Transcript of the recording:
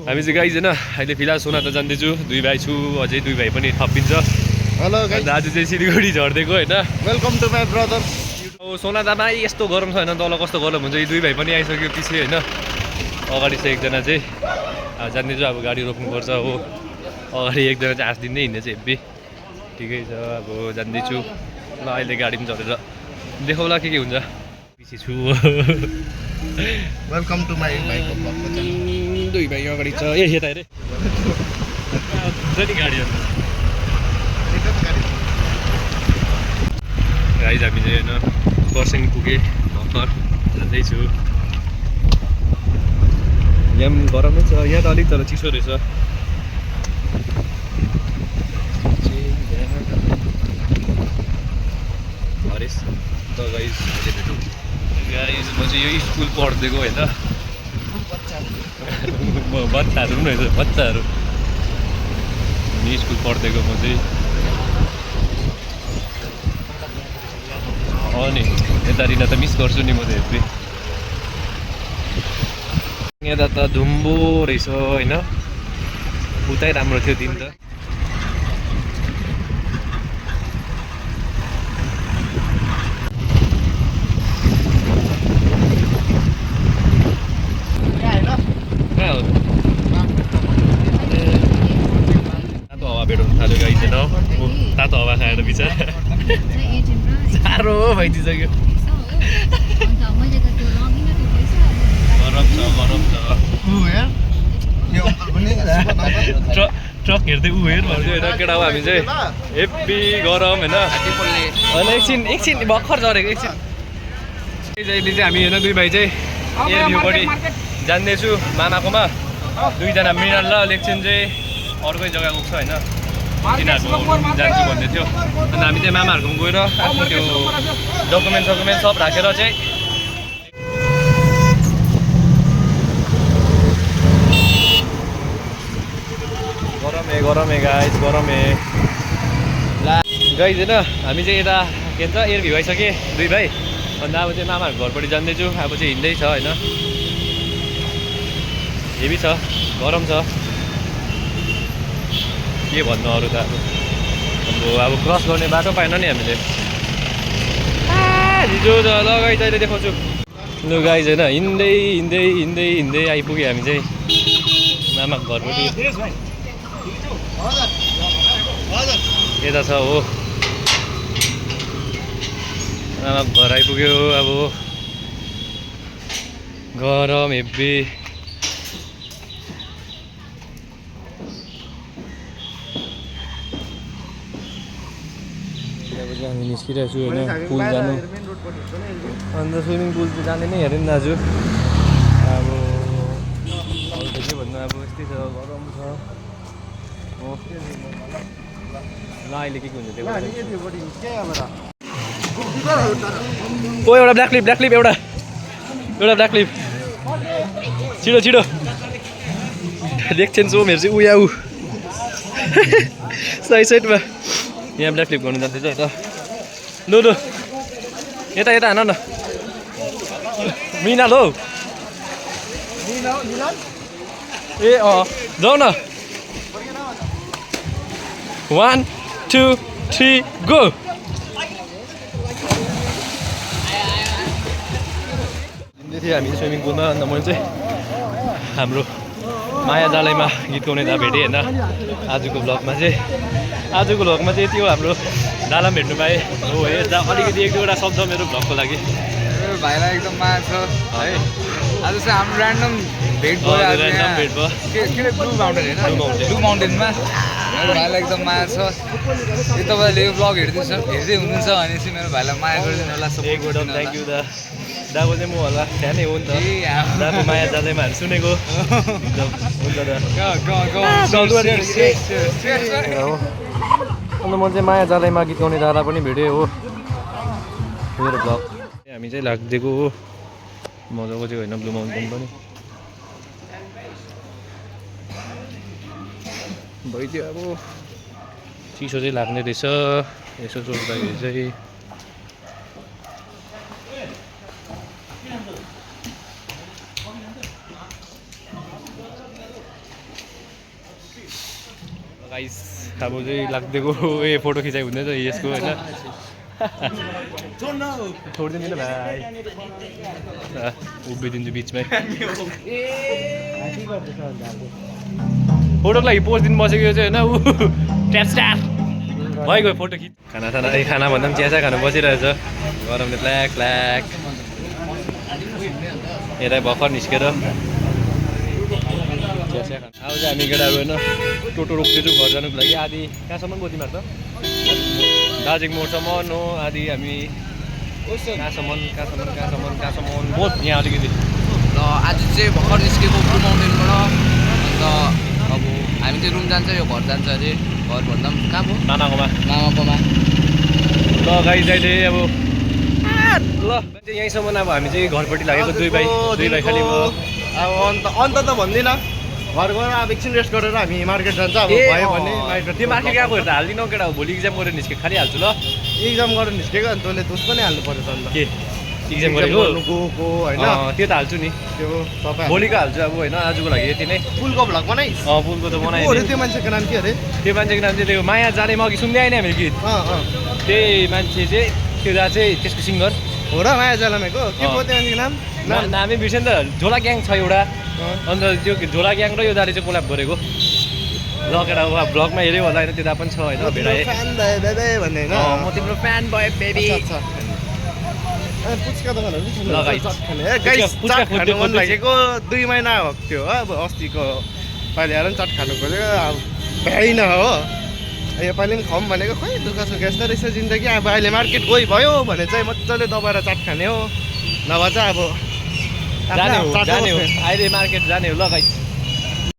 हामी चाहिँ गाइज होइन अहिले फिलहाल सोनादा जाँदैछु 2 भाइ छु अझै 2 भाइ पनि थपिन्छ हेलो गाइज आज चाहिँ सिलगढी झर्देको होइन वेलकम टु माई ब्रदर अब सोनादामा यस्तो गरम छ होइन तल कस्तो गरम हुन्छ यी 2 भाइ पनि आइसक्यो पछि होइन अगाडि चाहिँ एकजना चाहिँ जाँदैछु अब गाडी रोक्नुपर्छ हो अगाडि एकजना चाहिँ हाँस्दिँदै हिँड्ने चाहिँ हेब्बी ठिकै छ अब जाँदैछु ल अहिले गाडी पनि चलेर देखाउला के हुन्छ पछि छु वेलकम टु माई भाइको ब्लगको च्यानल 2 भाइ अगाडि छ ए यता हेरे जति गाडी अन्त गाइज हामी चाहिँ होइन खरसाङ पुगेँ भर्खर जाँदैछु यहाँ पनि गरमै छ यहाँ त अलिक तर चिसो रहेछ हरेस त गाइज अहिले भेटौँ गाइज म चाहिँ यो स्कुल पढ्दिएको होइन बच्चाहरू पनि रहेछ बच्चाहरू स्कुल पढ्दिएको म चाहिँ नि यतानिर त मिस गर्छु नि म त हेर्दै यता त धुम्बो रहेछ होइन उतै राम्रो थियो दिन त तातो हावा भेटाउनु थाल्यो गाई चाहिँ तातो हावा खाएर बिचरा साह्रो भइदिइसक्यो गरम छ ट्रक हेर्दै हेर भन्छु होइन केटा हो हामी चाहिँ हेप्पी गरम होइन एकछिन भर्खर झरेको एकछिन अहिले चाहिँ हामी होइन 2 भाइ चाहिँ एयरभ्यूपट्टि जाँदैछु मामाकोमा 2 जना मिनल र लेक्सन चाहिँ अर्कै जग्गा गएको छ होइन तिनीहरूको जान्छु भन्दै थियो अन्त हामी चाहिँ मामाहरूकोमा गएर आफ्नो त्यो डकुमेन्ट सब राखेर चाहिँ गरमे गाइज गरमे ला गाइज होइन हामी चाहिँ यता के भन्छ एयरभ्यू आइसकेँ 2 भाइ अन्त अब चाहिँ मामाहरूको घरपट्टि जाँदैछु अब चाहिँ हिँड्दै छ होइन हेभी छ गरम छ के भन्नु अरू त अब क्रस गर्ने बाटो पाएन नि हामीले हिजो त लगाइ अहिले देखाउँछु लु गाइज होइन हिँड्दै आइपुग्यो हामी चाहिँ मामाको घरपट्टि यता छ हो आमाको घर आइपुग्यो अब गरम हेब्बी हामी निस्किरहेको छु होइन पुल जानु अन्त स्विमिङ पुल जाने नै हेरेँ नि दाजु अब अरू त के भन्नु अब यस्तै छ गरम छ ल अहिले के हुन्छ त्यो ओ एउटा ब्ल्याक क्लिप एउटा ब्ल्याक क्लिप छिटो देख्छन् सोमहरू चाहिँ उया ऊ साइडमा यहाँ ब्ल्याक क्लिप गर्नु जाँदैछ है त लु यता हान न मिनाल हौ ए जाऊ न 1 2 3 गो हामी स्विमिङ पुलमा अन्त मैले चाहिँ हाम्रो माया जालैमा गीत गाउने दा भेटेँ होइन आजको भ्लगमा चाहिँ यति हो हाम्रो दाला पनि भेट्नु पाएँ हो है अलिकति 1-2वटा शब्द मेरो भ्लगको लागि मेरो भाइलाई एकदम माया छ है आज चाहिँ हाम्रो ऱ्यान्डम भेट भयो ब्लु माउन्टेनमा मेरो भाइलाई एकदम माया छ यदि तपाईँले यो ब्लग हेर्दै हुनुहुन्छ भने चाहिँ मेरो भाइलाई माया गरिदिनु होला सपोर्ट गरिदिनु थ्याङ्क यू दा दाको चाहिँ म होला फ्यानै हो नि त दाको माया जाँदैमा सुनेको हुन्छ दा अन्त म चाहिँ माया जाँदैमा गीत गाउने दादा पनि भेटेँ हो मेरो भ्लग हामी चाहिँ लाग्दिएको हो मजाको चाहिँ होइन ब्लु माउन्टेन पनि भइदियो अब चिसो चाहिँ लाग्ने रहेछ यसो सोच्दाखेरि चाहिँ गाइस अब चाहिँ लाग्दिएको ए फोटो खिचाइ हुँदैछ यसको होइन छोडिदिनु भाइ उभिदिन्छु बिचमै फोटोको लागि पोस्ट दिनु बसेको चाहिँ होइन ऊ ट्याप स्ट्याप भइगयो फोटो खिच खाना भन्दा पनि चिया खानु बसिरहेछ गरमले ब्ल्याक ब्ल्याक यता भर्खर निस्केर अब चाहिँ हामी केटाहरू होइन टोटो रोक्दैछु घर जानुको लागि आधी कहाँसम्म गयो तिमीहरू त दार्जिलिङ मोडसम्म हो आधी हामी कहाँसम्म बहुत यहाँ अलिकति र आज चाहिँ भर्खर निस्केको ब्लू माउन्टेनबाट अन्त अब हामी चाहिँ रुम जान्छ यो घर जान्छ अरे घर भन्दा पनि कहाँ भयो नानाकोमा ल गाइस अहिले अब ल यहीँसम्म अब हामी चाहिँ घरपट्टि लागेको दुई भाइ खालि भयो अब अन्त त भन्दिनँ घर गएर अब एकछिन रेस्ट गरेर हामी मार्केट जान्छ अब भयो भने मार्केट त्यो मार्केट गएको त हालिदिनु केटा भोलि इक्जाम गरेर निस्के खालिहाल्छु ल इक्जाम गरेर निस्केको अनि तैँले दुस पनि हाल्नु पर्यो त अन्त के इक्जाम गरेको गएको होइन त्यो त हाल्छु नि त्यो तपाईँ भोलिको हाल्छु अब होइन आजको लागि यति नै पुलको भ्लग बनाइस् पुलको त बनाएँ त्यो मान्छेको नाम के अरे त्यो मान्छेको नाम चाहिँ त्यो माया जाने म अघि सुन्दै आएन हामीले गीत त्यही मान्छे चाहिँ त्यो दा चाहिँ त्यसको सिङ्गर हो र माया जालामेको के पो त्यो मान्छेको नाम नामै बिर्सेँ नि त झोला ग्याङ छ एउटा अन्त त्यो झोला ग्याङ र यो दाले चाहिँ कोल्याब गरेको ल केटा अब भ्लगमा हेऱ्यो होला होइन त्यो दा पनि छ होइन भेटाएँ भन्ने होइन म तिम्रो फ्यान भयो बेबी पुच्का दोकानहरू ल गाइस चाट खानु मन लागेको 2 महिना हो त्यो अब अस्तिको पालि आएर पनि चाट खानु खोजेको अब भ्याइन हो योपालि पनि खाउँ भनेको खोइ दुःख सुख यस्तो रहेछ जिन्दगी अब अहिले मार्केट गइ भयो भने चाहिँ मजाले दबाएर चाट खाने हो नभए चाहिँ अब जाने हो अहिले मार्केट जाने हो ल गाइस